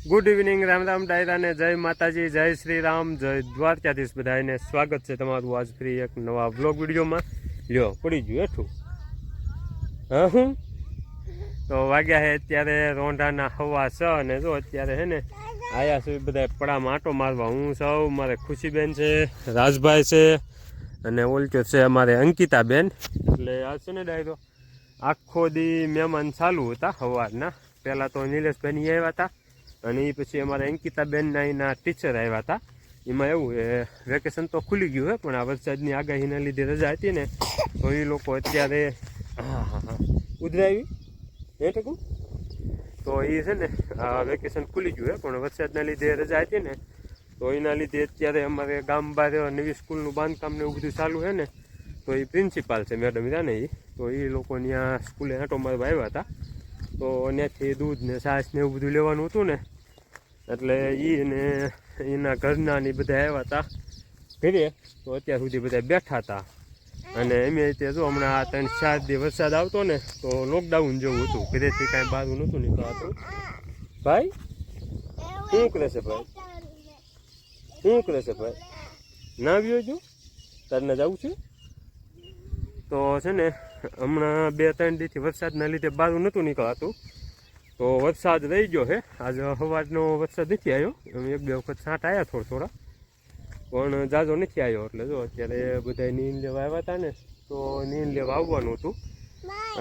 Good evening, Ram Ram ડાયરા ને જય માતાજી, જય શ્રી રામ, જય દ્વારકાધીશ. બધાને સ્વાગત છે તમારું આજ ફરી એક નવા વ્લોગ વિડીયોમાં. લ્યો પડી ગયું હેઠું. હા હું તો વાગ્યા છે અત્યારે રોંઢાના 6:15 અને જો અત્યારે હે ને આયા છે બધા પડામાં આંટો મારવા. હું સૌ મારે ખુશીબેન છે, રાજભાઈ છે અને ઓલચો છે અમારે અંકિતાબેન. એટલે આ છે ને ડાયરો આખો દી મહેમાન ચાલુ હતા સવારના. પહેલાં તો નિલેશભાઈ આવ્યા હતા અને એ પછી અમારે અંકિતાબેનના એના ટીચર આવ્યા હતા. એમાં એવું વેકેશન તો ખુલી ગયું હોય પણ આ વરસાદની આગાહીના લીધે રજા હતી ને તો એ લોકો અત્યારે ઉધરાવી ટકું તો એ છે ને આ વેકેશન ખુલી ગયું હોય પણ વરસાદના લીધે રજા હતી ને તો એના લીધે અત્યારે અમારે ગામ બહાર નવી સ્કૂલનું બાંધકામ ને એવું બધું ચાલુ છે ને તો એ પ્રિન્સિપાલ છે મેડમ રહ્યા ને તો એ લોકો ત્યાં સ્કૂલે આંટો મારવા આવ્યા હતા. તો ત્યાંથી દૂધ ને છાશ ને એવું બધું લેવાનું હતું ને એટલે એને એના ઘરના ને બધા આવ્યા હતા ઘરે. તો અત્યાર સુધી બધા બેઠા હતા અને એમ તે જો હમણાં 3-4 દિવસ વરસાદ આવતો ને તો લોકડાઉન જેવું હતું, ઘરેથી કાંઈ બહાર નહોતું નીકળાતું. ભાઈ શું કરે છે ભાઈ, શું કરે છે ભાઈ? ના આવ્યો છું તારને જવું છે તો છે ને હમણાં 2-3 દીથી વરસાદના લીધે બહાર નહોતું નીકળાતું તો વરસાદ રહી ગયો છે. આજે સવારનો વરસાદ નથી આવ્યો, 1-2 વખત છાંટ આવ્યા થોડા પણ જાજો નથી આવ્યો. એટલે જો અત્યારે બધા નીંદ લેવા આવ્યા હતા ને તો નીંદ લેવા આવવાનું હતું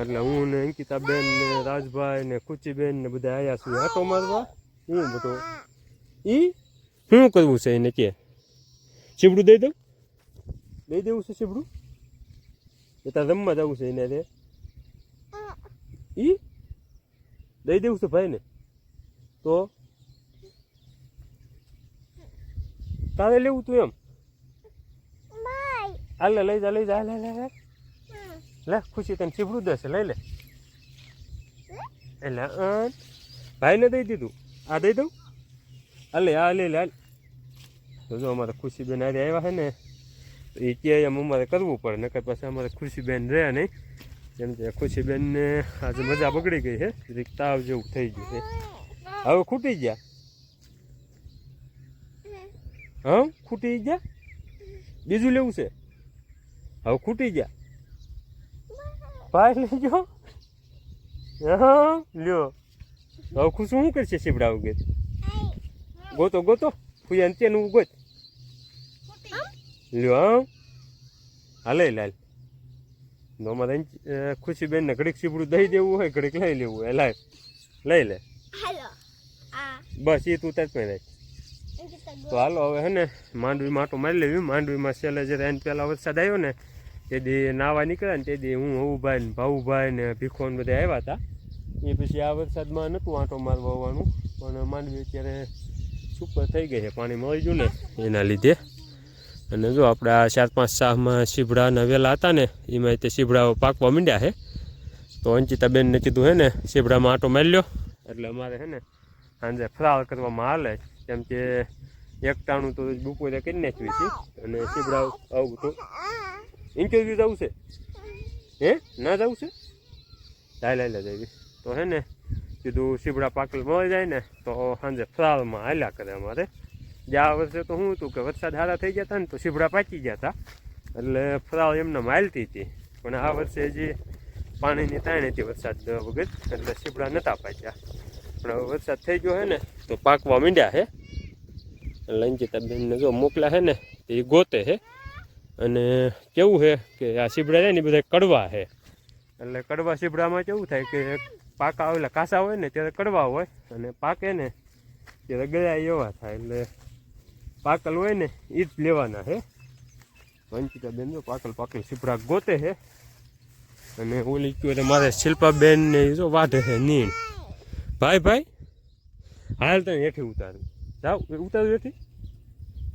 એટલે હું ને અંકિતાબેન ને રાજભાઈ ને ખુશીબેન ને બધા આવ્યા છું આંટો મારવા. હું બધો શું કરવું છે એને કે સીબડું દઈ દઉં, દઈ દેવું છે સીબડું એ તાર રમવા જવું છે એને રે દઈ દેવું છે ભાઈને તો તારે લેવું તું એમ હાલે લઈ જા લે ખુશી તને સીબડું દેશે લઈ લે. એટલે ભાઈને દઈ દીધું, આ દઈ દઉં હાલે આ લઈ લે હાલ. તો જો અમારે ખુશીબેન આરે આવ્યા છે ને એ કે એમ અમારે કરવું પડે નકર પછી અમારે ખુશીબેન રહે નહીં. કેમ કે ખુશીબેનને આજે મજા બગડી ગઈ છે, તાવ જેવું થઈ ગયું છે. હવે ખૂટી ગયા, હા ખૂટી ગયા, બીજું લેવું છે હવે ખૂટી ગયા ભાઈ લઈ ગયો. હા લ્યો હવે ખુશ શું કરશે સીબડા વગર? ગોતો ફૂયા તેનું ગોત લ્યો. હા લઈ લાલ તો અમારે ખુશીબેનને ઘડીક સીબડું દઈ દેવું હોય ઘડીક લઈ લેવું હોય લાય લઈ લે બસ એ તું તરફ રાખ. તો હાલો હવે હે ને માંડવીમાં આંટો મારી લેવી. માંડવીમાં છેલ્લે જ્યારે એને પહેલાં વરસાદ આવ્યો ને તે દી નાવા નીકળ્યા ને તે દી હું હવુભાઈ ને ભાવુભાઈ ને ભીખોન બધા આવ્યા હતા. એ પછી આ વરસાદમાં નહોતું આંટો મારવા આવવાનું પણ માંડવી અત્યારે સુપર થઈ ગઈ છે, પાણી મળી ગયું ને એના લીધે. અને જો આપણે આ 4-5 સાહમાં સીભડાના વેલા હતા ને એમાં તે સીભડાઓ પાકવા માંડ્યા છે. તો અંકિતાબેનને કીધું હે ને સીભડામાં આંટો મારી લ્યો એટલે અમારે છે ને સાંજે ફરાળ કરવામાં હાલે. કેમ કે એકટાણું તો બપોરે કરી નાખવી છે અને સીભડા આવું તો ઇન્ટરવ્યૂ જવું છે હે ના જવું છે ચાલે જવી તો હે ને કીધું સીભડા પાકલ મળી જાય ને તો સાંજે ફરાળમાં હાલ્યા કરે અમારે. આ વર્ષે તો શું હતું કે વરસાદ સારા થઈ ગયા હતા ને તો સીભડા પાકી ગયા હતા એટલે ફરાળ એમને હાલતી હતી પણ આ વર્ષે હજી પાણીની તાણ હતી વરસાદ વગર એટલે સીભડા નહોતા પાક્યા. પણ હવે વરસાદ થઈ ગયો છે ને તો પાકવા માંડ્યા છે. એટલે અંકિતાબેનને જો મોકલ્યા છે ને એ ગોતે છે અને કેવું છે કે આ સીભડા છે ને એ બધા કડવા છે. એટલે કડવા સીભડામાં કેવું થાય કે પાકા આવેલા કાસા હોય ને ત્યારે કડવા હોય અને પાકે ને ત્યારે ગયા એવા થાય. એટલે પાકલ હોય ને એ જ લેવાના છે. અંકિતાબેન જો પાકલ સીભડા ગોતે છે અને ઓલી કહ્યું મારે શિલ્પાબેન ને જો વાઢે છે નીણ. ભાઈ હાલ તને હેઠી ઉતારું જાવ ઉતારું હેઠી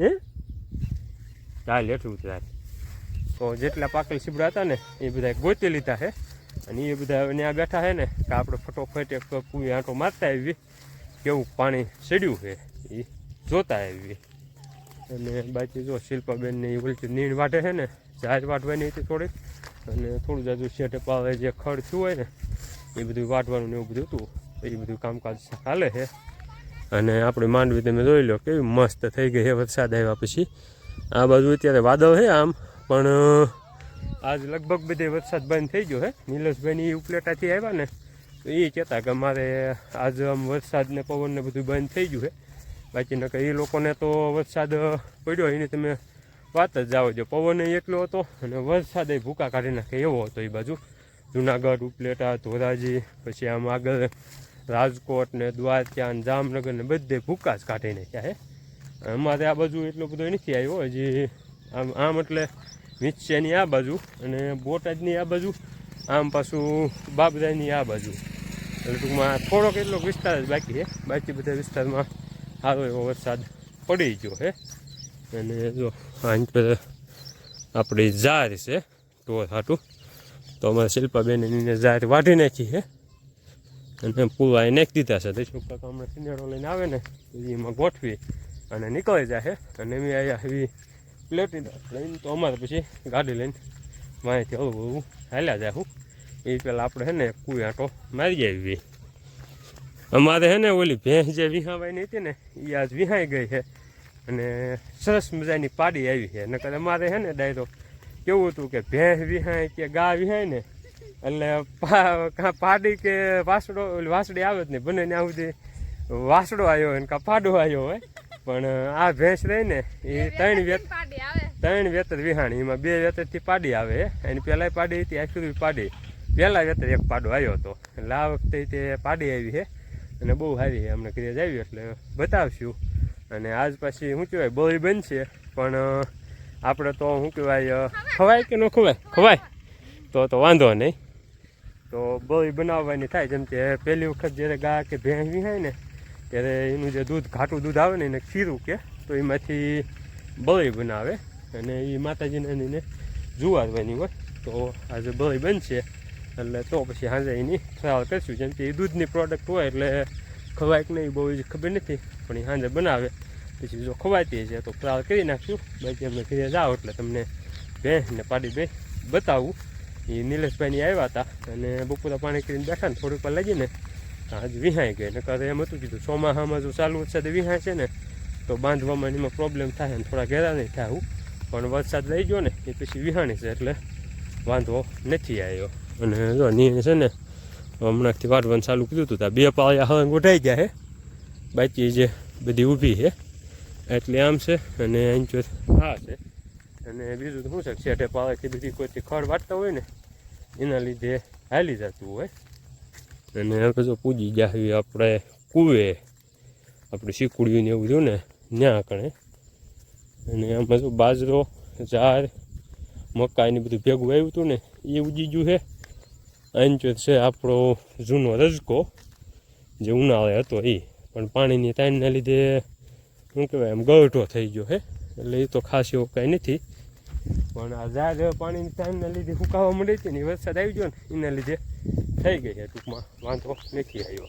હે ચાલ હેઠી ઉતાર. તો જેટલા પાકલ સીભડા હતા ને એ બધા ગોતી લીધા છે અને એ બધા ત્યાં બેઠા છે ને કે આપણે ફટોફટ એક પૂરી આંટો મારતા આવી કેવું પાણી ચડ્યું છે એ જોતા આવી. અને બાકી જો શિલ્પાબેનને એ ઓલથી નીણ વાઢે છે ને જાર વાઢવાની હતી થોડીક અને થોડું જાજુ શેઠે પાવે જે ખડ થયું હોય ને એ બધું વાઢવાનું ને એવું બધું હતું એ બધું કામકાજ ચાલે છે. અને આપણી માંડવી તમે જોઈ લો કેવી મસ્ત થઈ ગઈ છે વરસાદ આવ્યા પછી. આ બાજુ અત્યારે વાદળ છે આમ, પણ આજ લગભગ બધે વરસાદ બંધ થઈ ગયો છે. નિલેશભાઈની ઉપલેટાથી આવ્યા ને તો એ કહેતા કે અમારે આજ આમ વરસાદ ને પવન ને બધું બંધ થઈ ગયું છે. બાકી નકર એ લોકોને તો વરસાદ પડ્યો એની તમે વાત જ જાઓ જો. પવન એટલો હતો અને વરસાદ એ ભૂકા કાઢી નાખે એવો હતો એ બાજુ. જુનાગઢ, ઉપલેટા, ધોરાજી, પછી આમ આગળ રાજકોટ ને દ્વારકા ને જામનગર ને બધે ભૂકા જ કાઢી નાખ્યા છે. અમારે આ બાજુ એટલો બધો નથી આવ્યો હજી. આમ એટલે નીચેની આ બાજુ અને બોટાદની આ બાજુ, આમ પાછું બાબરાની આ બાજુ. એટલે ટૂંકમાં થોડોક એટલો વિસ્તાર જ બાકી છે. બાકી બધા વિસ્તારમાં સારો એવો વરસાદ પડી ગયો છે. અને જો અહીં પર આપણી ઝાર છે ઢોર હાટું, તો અમારે શિલ્પાબેન એને ઝાર વાઢી નાખી છે અને પૂરા નાખી દીધા છે. દેશો કાકા હમણાં સિનેડો લઈને આવે ને તો એમાં ગોઠવી અને નીકળી જાય છે. અને એમ અહીંયા એવી પ્લેટી લઈને તો અમારે પછી ગાડી લઈને માહિતી હળવું હળવું હાલ્યા જાય. હું એ પહેલાં આપણે છે ને કોઈ આંટો મારી આવી. અમારે છે ને ઓલી ભેંસ જે વિહાવાઈ હતી ને એ આજ વિહાઈ ગઈ છે અને સરસ મજાની પાડી આવી છે. નકર અમારે છે ને ડાયરો કેવું હતું કે ભેંસ વિહાય કે ગા વિહાય ને એટલે પાડી કે વાસડી આવે જ નહીં. બંને ત્યાં સુધી વાસડો આવ્યો હોય ને કાં પાડો આવ્યો હોય. પણ આ ભેંસ રહી ને એ ત્રણ વેતર વિહાણી, એમાં 2 વેતરથી પાડી આવે. એની પહેલાં પાડી હતી, આખી પાડી પહેલાં વેતર એક પાડો આવ્યો હતો. એટલે આ વખતે તે પાડી આવી છે અને બહુ સારી છે. અમને ક્રેઝ આવ્યું એટલે બતાવશું. અને આજ પછી શું કહેવાય બળી બનશે, પણ આપણે તો શું કહેવાય ખવાય કે ન ખવાય? ખવાય તો વાંધો નહીં. તો બળી બનાવવાની થાય. જેમ કે પહેલી વખત જ્યારે ગા કે ભેંસ વિહાય ને ત્યારે એનું જે દૂધ ઘાટું દૂધ આવે ને એને ખીરું કે તો એમાંથી બળી બનાવે અને એ માતાજીને એને જુવારવાની હોય. તો આજે બળી બનશે એટલે તો પછી સાંજે એની ટ્રાયલ કરીશું. જેમ કે એ દૂધની પ્રોડક્ટ હોય એટલે ખવાય કે નહીં બહુ ખબર નથી, પણ એ સાંજે બનાવે પછી જો ખવાતી છે તો ટ્રાયલ કરી નાખશું. બાકી અમને ઘરે જાઓ એટલે તમને ભેંસ ને પાડી બે બતાવું. એ નિલેશભાઈની આવ્યા હતા અને બપોરા પાણી કરીને બેઠા ને થોડીક વાર લાગીને આજે વિહાઈ ગઈ. નકર એમ હતું કીધું ચોમાસામાં જો ચાલુ વરસાદ વિહાય છે ને તો બાંધવામાં એમાં પ્રોબ્લેમ થાય ને થોડા ઘેરા નહીં થાય. પણ વરસાદ રહી ગયો ને એ પછી વિહાણી છે એટલે વાંધો નથી આવ્યો. અને જો નીણ છે ને હમણાંથી વાટવાનું ચાલુ કીધું હતું. 2 પાળિયા હળંગ ઉઠાઈ ગયા છે, બાકી જે બધી ઊભી છે એટલે આમ છે. અને અહીં આ છે. અને બીજું તો શું છે શેઠે પાળેથી બધી કોઈથી ખડ વાટતા હોય ને એના લીધે હાલી જતું હોય. અને હવે જો પૂજી જાય આપણે કુવે આપણે શીકુડીને એવું થયું ને ત્યાં કણે. અને આમાં જો બાજરો, ઝાર, મકાઈને બધું ભેગું આવ્યું હતું ને એ ઉજી ગયું છે. અહીં છે આપણો જૂનો રજકો જે ઉનાળે હતો એ, પણ પાણીની તાણના લીધે શું કહેવાય એમ ગળઢો થઈ ગયો છે. એટલે એ તો ખાસ એવું કાંઈ નથી, પણ આ ઝાડ પાણીની તાણના લીધે સુકાવા માંડી હતી ને વરસાદ આવી ગયો ને એના લીધે થઈ ગઈ છે. ટૂંકમાં વાંધો નથી આવ્યો.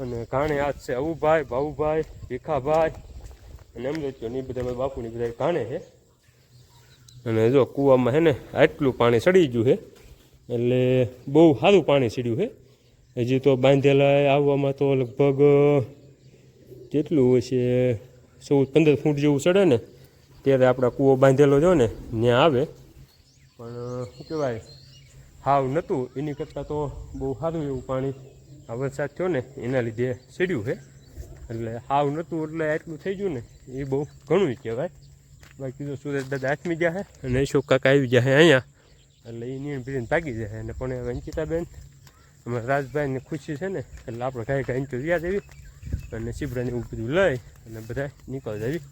અને ઘાણે આજ છે અવુભાઈ, ભાવુભાઈ, ભીખાભાઈ અને એમ જો ને એ બધા બાપુની બધા ઘાણે છે. અને જો કૂવામાં છે ને આટલું પાણી ચડી ગયું છે એટલે બહુ સારું પાણી ચડ્યું છે. હજી તો બાંધેલા આવવામાં તો લગભગ કેટલું હોય છે 14-15 ફૂટ જેવું ચડે ને ત્યારે આપણા કૂવો બાંધેલો જો ને ત્યાં આવે. પણ શું કહેવાય હાવ નહોતું એની કરતાં તો બહુ સારું એવું પાણી આ વરસાદ થયો ને એના લીધે ચડ્યું છે. એટલે હાવ નહોતું એટલે આટલું થઈ ગયું ને એ બહુ ઘણું કહેવાય. બાકી તો સુરેશ દાદા આથમી ગયા છે અને અશોક કાકા આવી ગયા છે અહીંયા એટલે એ નીણ ભીરીને ભાગી જાય. અને પણ હવે અંકિતાબેન અમારા રાજભાઈને ખુશી છે ને એટલે આપણે કાંઈ કાંઈ તો રહ્યા જવી અને શીબડાને એવું બધું લઈ અને બધા નીકળી જવી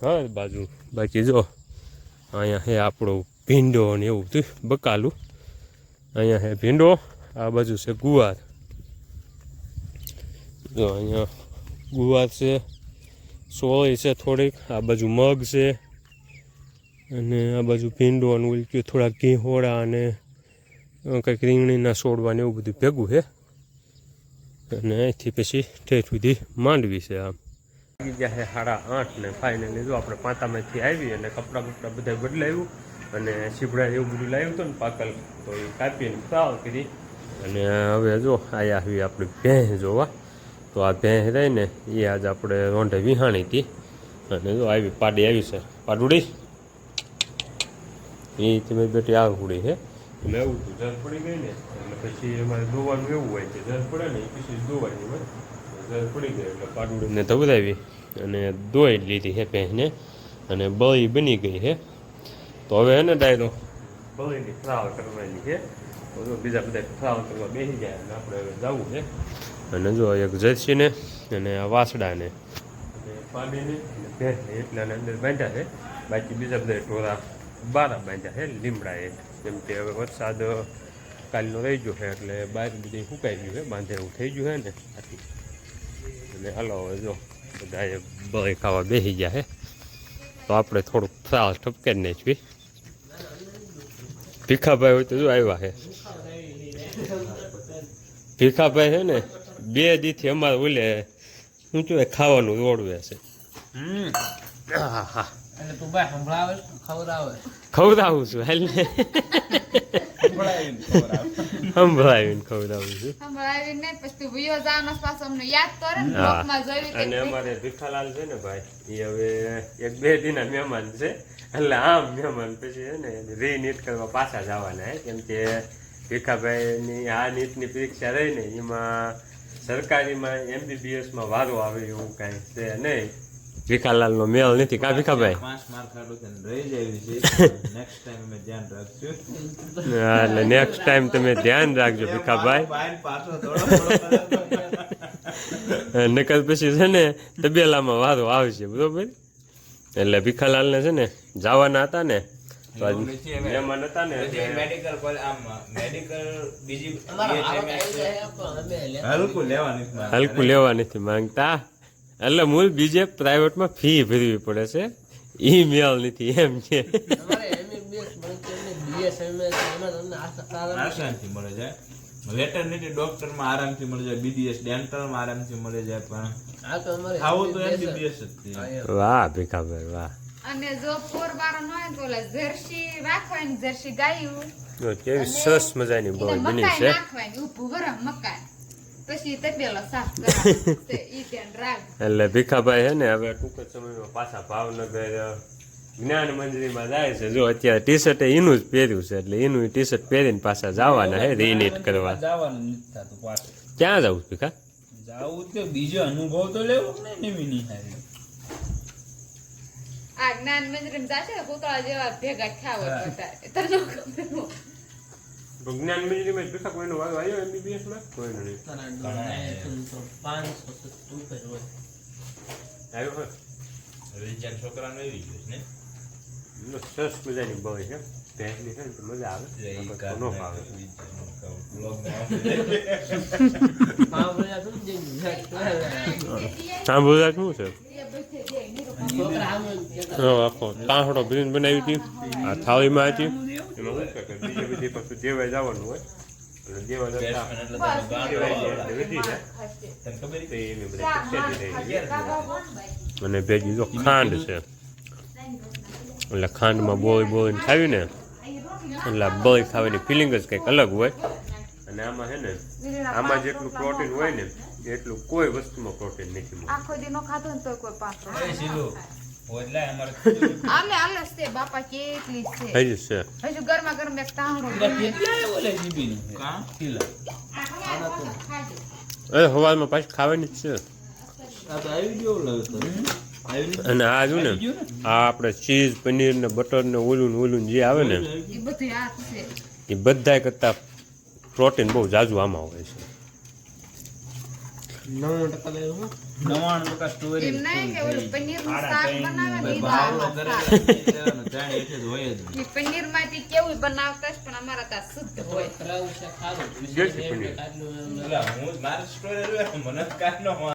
ઘર બાજુ. બાકી જો અહીંયા છે આપણો ભીંડો ને એવું બધું બકાલું. અહીંયા છે ભીંડો, આ બાજુ છે ગુવાર. જો અહીંયા ગુવાર છે, સોળી છે થોડીક, આ બાજુ મગ છે અને આ બાજુ ભીંડો અને ઓલક્યું થોડાક ઘીહોળા અને કંઈક રીંગણીના છોડવા એવું બધું ભેગું છે. અને અહીંથી પછી ઠેઠ સુધી માંડવી છે. આમ લાગી ગયા છે 8:30 ને ફાઇનલી જો આપણે પાંતામાંથી આવી અને કપડાં બપડા બધા બદલાવ્યું અને સીબડા એવું બધું લાવ્યું હતું ને પાકલ તો એ કાપીને ફ્રાવ કરી. અને હવે જો આયા આવી આપણે ભેંસ જોવા તો આ ભેંસ રહી ને એ આજ આપણે રોંઢે વિહાણી હતી અને જો આવી પાડી આવી છે પાડુડી એ તમે બેટી આગ ઉડી છે એટલે એવું હતું જર પડી ગઈ ને એટલે પછી અમારે દોવાનું એવું હોય કે જર પડે ને એ પછી દોવાની હોય જર પડી ગઈ એટલે પાડુડીને ધવરાવી અને દોઈ લીધી છે ભેંસને અને બળી બની ગઈ છે તો હવે હે ને ડાયરો બળીની ફ્રાય કરવાની છે તો બીજા બધા ફ્રાય કરવા બેસી જાય અને આપણે હવે જવું છે અને જો એક જર્સીને અને આ વાસડાને અને પાડીને અને ભેંસને એટલાને અંદર બાંધ્યા છે બાકી બીજા બધા ટોરા બારા બાંધ્યા છે લીમડાએ જેમ કે હવે વરસાદ કાલનો રહી ગયો છે એટલે બહાર બધી સુકાઈ ગયું છે બાંધે એવું થઈ ગયું છે ને આટલું અને હાલો હવે જો બધા એ બળી ખાવા બેસી ગયા છે તો આપણે થોડુંક ફ્રાય ઠપકારી નાખીએ ભીખાભાઈ હોય તો જો આવ્યા છે ભીખાભાઈ છે ને 2 દીથી અમારે ઓલે શું કહેવાય ખાવાનું દોડવે છે હા હા ખવડાવું છું હાલ ને સંભળાવીને ખવડાવું છું અને અમારે ભીખાલાલ છે ને ભાઈ એ હવે 1-2 દીના મહેમાન છે એટલે આમ મહેમાન પછી છે ને રીનીટ કરવા પાછા જવાના હે કેમ કે ભીખાભાઈની આ નીટની પરીક્ષા રહી ને એમાં સરકારીમાં MBBSમાં વારો આવે એવું કાંઈ છે નહીં ભીખાલાલનો મેળ નથી કા ભીખાભાઈ 5 માર્ક રહી જાય છે નેક્સ્ટ ટાઈમ અમે ધ્યાન રાખશું એટલે નેક્સ્ટ ટાઈમ તમે ધ્યાન રાખજો ભીખાભાઈ નકલ પછી છે ને તબેલામાં વારો આવશે બરોબર એટલે ભીખાલાલને છે ને જવાના હતા ને મહેમાન હતા ને હલકું લેવા નથી માંગતા એટલે મૂળ બીજે પ્રાઇવેટમાં ફી ભરવી પડે છે એ મેળ નથી એમ છે વેટરનરી ડોક્ટરમાં આરામથી મળી જાય BDS ડેન્ટલમાં આરામથી મળી જાય પણ આવું તો MBBS જ વાહ ભીખાભાઈ વાહ અને જો પોરબારો ન હોય તો ઓલા જર્સી રાખવાની જર્સી ગાયું કેવી સરસ મજાની બોલ બની છે નાખવાની ઊભું વરમ મકાન પછી તપેલો સાફ કરવાનો તે ઈ ધ્યાન રાખ એટલે ભીખાભાઈ છે ને હવે ટૂંક જ સમયમાં પાછા ભાવનગર જ્ઞાન મંજરીમાં જાય છે જો અત્યારે ટી-શર્ટ એનું જ પહેર્યું છે એટલે એનું ટી-શર્ટ પહેરીને પાછા જવાના હે રીનીટ કરવા ક્યાં જવું ભીખા જાવું તો બીજો અનુભવ તો લેવો ને નવી આ જ્ઞાન મંદિર જાશે ને કોતળા જેવા ભેગા થયા હોય તને ખબર જ્ઞાન મંજરીમાં ભીખા કોઈનો વારો આવ્યો MBBS માં કોઈનો નહીં 500 ઉપર હોય આવ્યો હોય રીચાર છોકરાનો એવી ગયો ને સરસ મજાની બોય છે ભેંસની છે ને તો મજા આવે નો ભાવે સાંભળ્યા શું છે આખો તાંહડો ભરીને બનાવી હતી આ થાળીમાં હતી એમાં શું છે કે બીજે બધી પાછું દેવાય જવાનું હોય એટલે દેવા જતા વધી જાય અને ભેગી જો ખાંડ છે એટલે ખાંડમાં બોળીને ખાવી ને એટલે બોળી ખાવાની ફિલિંગ જ કંઈક અલગ હોય અને આમાં છે ને આમાં જેટલું પ્રોટીન હોય ને એટલું કોઈ વસ્તુમાં પ્રોટીન નથી આખો દી નો ખાધો ને તો કોઈ પાછો અમારે આલે છે બાપા કેટલી છે હજી છે હજુ ગરમા ગરમ એક તાંહડો એ હવારમાં પાછી ખાવાની જ છે અને આ જો ને આ આપણે ચીઝ પનીર ને બટર ને ઓલું જે આવે ને એ બધું આ છે એ બધા કરતા પ્રોટીન બહુ જાજુ આમાં હોય છે 99% સ્ટોરી એમ નહીં કે ઓલું પનીરનું શાક બનાવે ને ઈ પનીર માંથી કેવું બનાવતા પણ અમારા ત્યાં શુદ્ધ હોય હું મારી સ્ટોરી મને કાઢ નો